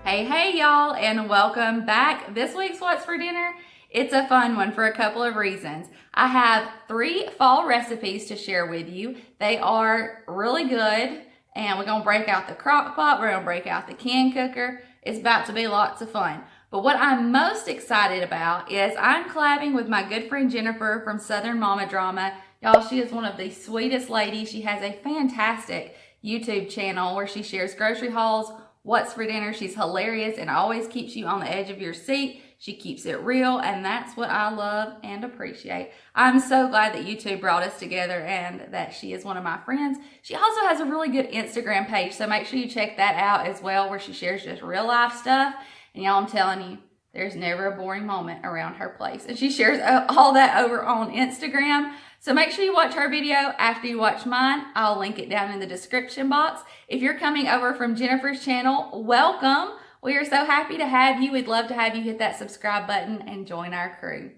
Hey y'all, and welcome back. This week's What's for Dinner, it's a fun one for a couple of reasons. I have 3 fall recipes to share with you. They are really good, and we're gonna break out the crock pot, we're gonna break out the can cooker. It's about to be lots of fun. But what I'm most excited about is I'm collabing with my good friend Jennifer from Southern Mama Drama. Y'all, she is one of the sweetest ladies. She has a fantastic YouTube channel where she shares grocery hauls, what's for dinner. She's hilarious and always keeps you on the edge of your seat. She keeps it real, and that's what I love and appreciate. I'm so glad that you two brought us together and that she is one of my friends. She also has a really good Instagram page, so make sure you check that out as well, where she shares just real life stuff. And y'all, I'm telling you, there's never a boring moment around her place. And she shares all that over on Instagram. So make sure you watch her video after you watch mine. I'll link it down in the description box. If you're coming over from Jennifer's channel, welcome. We are so happy to have you. We'd love to have you hit that subscribe button and join our crew.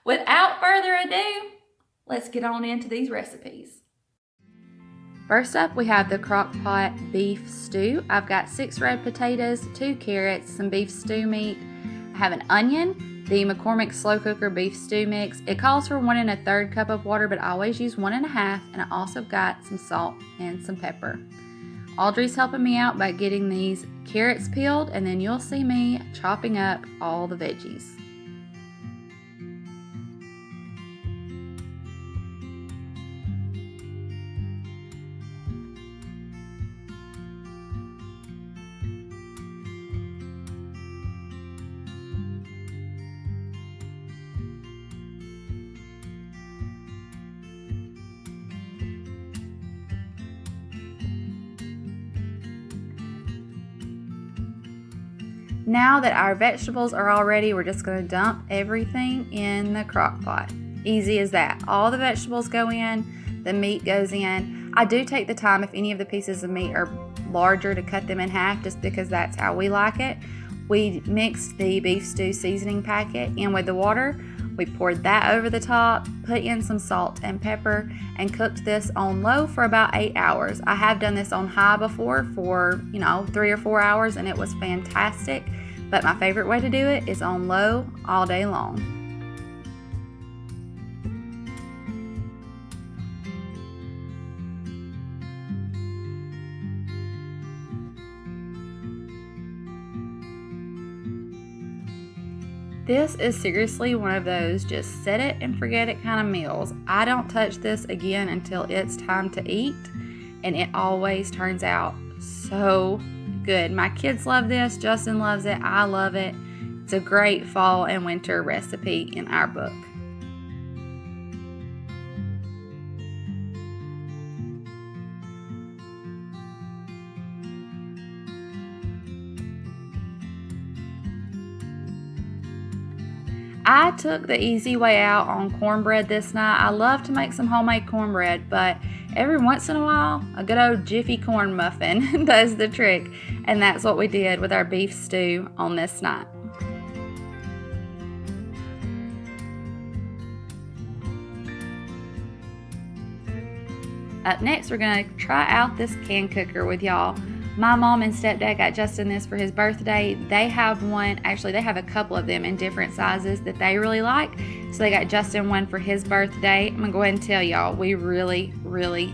Without further ado, let's get on into these recipes. First up, we have the crock pot beef stew. I've got 6 red potatoes, 2 carrots, some beef stew meat. I have an onion, the McCormick slow cooker beef stew mix. It calls for 1 1/3 cup of water, but I always use 1 1/2, and I also got some salt and some pepper. Audrey's helping me out by getting these carrots peeled, and then you'll see me chopping up all the veggies. Now that our vegetables are all ready, we're just going to dump everything in the crock pot. Easy as that. All the vegetables go in, the meat goes in. I do take the time, if any of the pieces of meat are larger, to cut them in half, just because that's how we like it. We mixed the beef stew seasoning packet in with the water. We poured that over the top, put in some salt and pepper, and cooked this on low for about 8 hours. I have done this on high before for, 3 or 4 hours, and it was fantastic. But my favorite way to do it is on low all day long. This is seriously one of those just set it and forget it kind of meals. I don't touch this again until it's time to eat, and it always turns out so good. My kids love this, Justin loves it, I love it. It's a great fall and winter recipe in our book. I took the easy way out on cornbread this night. I love to make some homemade cornbread, but every once in a while, a good old Jiffy corn muffin does the trick, and that's what we did with our beef stew on this night. Up next, we're going to try out this can cooker with y'all. My mom and stepdad got Justin this for his birthday. They have one, actually they have a couple of them in different sizes that they really like. So they got Justin one for his birthday. I'm gonna go ahead and tell y'all, we really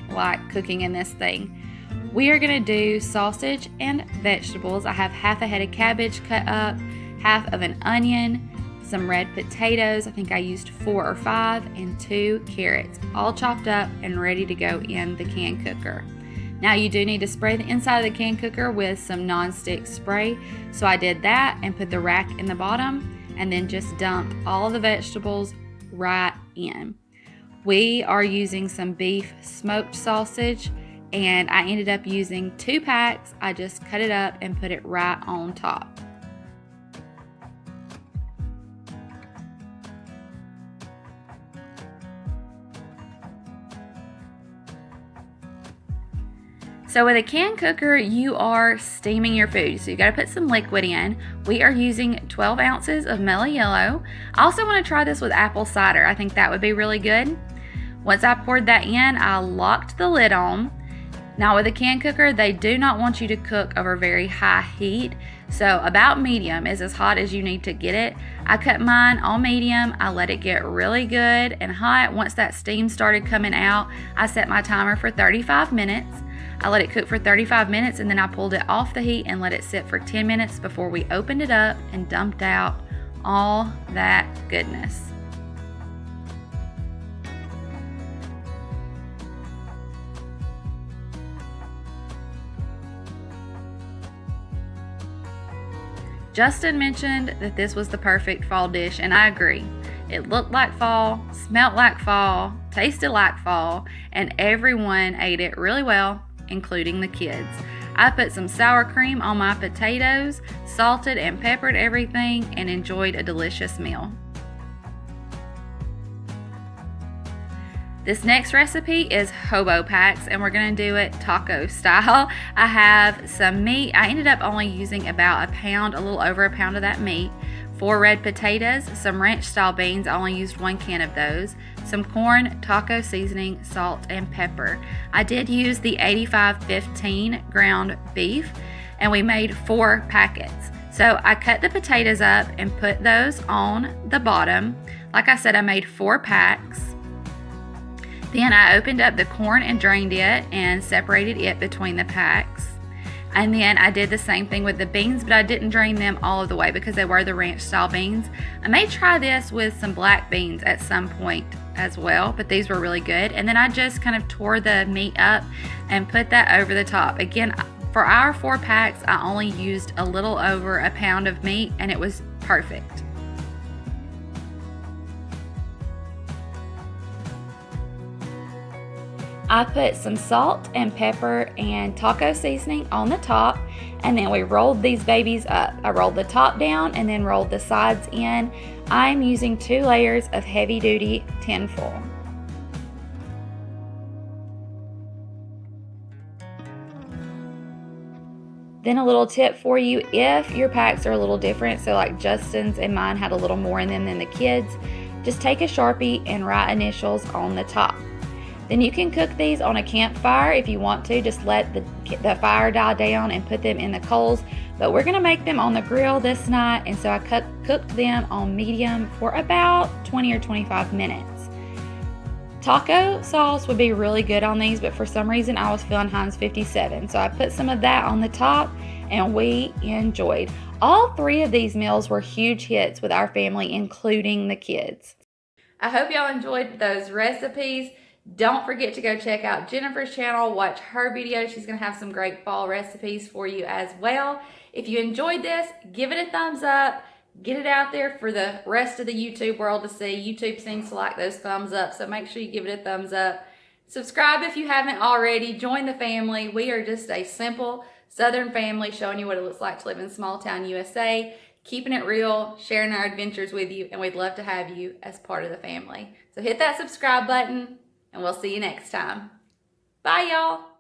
like cooking in this thing. We are gonna do sausage and vegetables. I have half a head of cabbage cut up, half of an onion, some red potatoes, I think I used 4 or 5, and 2 carrots, all chopped up and ready to go in the can cooker. Now you do need to spray the inside of the can cooker with some non-stick spray. So I did that and put the rack in the bottom, and then just dumped all the vegetables right in. We are using some beef smoked sausage, and I ended up using 2 packs. I just cut it up and put it right on top. So with a can cooker, you are steaming your food. So you gotta put some liquid in. We are using 12 ounces of mellow yellow. I also wanna try this with apple cider. I think that would be really good. Once I poured that in, I locked the lid on. Now with a can cooker, they do not want you to cook over very high heat. So about medium is as hot as you need to get it. I cut mine on medium. I let it get really good and hot. Once that steam started coming out, I set my timer for 35 minutes. I let it cook for 35 minutes and then I pulled it off the heat and let it sit for 10 minutes before we opened it up and dumped out all that goodness. Justin mentioned that this was the perfect fall dish, and I agree. It looked like fall, smelled like fall, tasted like fall, and everyone ate it really well, including the kids. I put some sour cream on my potatoes, salted and peppered everything, and enjoyed a delicious meal. This next recipe is Hobo Packs, and we're going to do it taco style. I have some meat. I ended up only using about a pound, a little over a pound of that meat. 4 red potatoes, some ranch style beans. I only used 1 can of those. Some corn, taco seasoning, salt, and pepper. I did use the 85-15 ground beef, and we made 4 packets. So I cut the potatoes up and put those on the bottom. Like I said, I made 4 packs. Then I opened up the corn and drained it and separated it between the packs. And then I did the same thing with the beans, but I didn't drain them all of the way because they were the ranch style beans. I may try this with some black beans at some point as well, but these were really good. And then I just kind of tore the meat up and put that over the top. Again, for our 4 packs, I only used a little over a pound of meat and it was perfect. I put some salt and pepper and taco seasoning on the top, and then we rolled these babies up. I rolled the top down and then rolled the sides in. I'm using 2 layers of heavy duty tinfoil. Then a little tip for you, if your packs are a little different, so like Justin's and mine had a little more in them than the kids, just take a Sharpie and write initials on the top. Then you can cook these on a campfire if you want to. Just let the fire die down and put them in the coals. But we're gonna make them on the grill this night, and so I cooked them on medium for about 20 or 25 minutes. Taco sauce would be really good on these, but for some reason I was feeling Heinz 57. So I put some of that on the top and we enjoyed. All 3 of these meals were huge hits with our family, including the kids. I hope y'all enjoyed those recipes. Don't forget to go check out Jennifer's channel, watch her video. She's going to have some great fall recipes for you as well. If you enjoyed this, give it a thumbs up. Get it out there for the rest of the YouTube world to see. YouTube seems to like those thumbs up, so make sure you give it a thumbs up. Subscribe if you haven't already. Join the family. We are just a simple Southern family showing you what it looks like to live in small town USA, keeping it real, sharing our adventures with you, and we'd love to have you as part of the family. So hit that subscribe button, and we'll see you next time. Bye, y'all.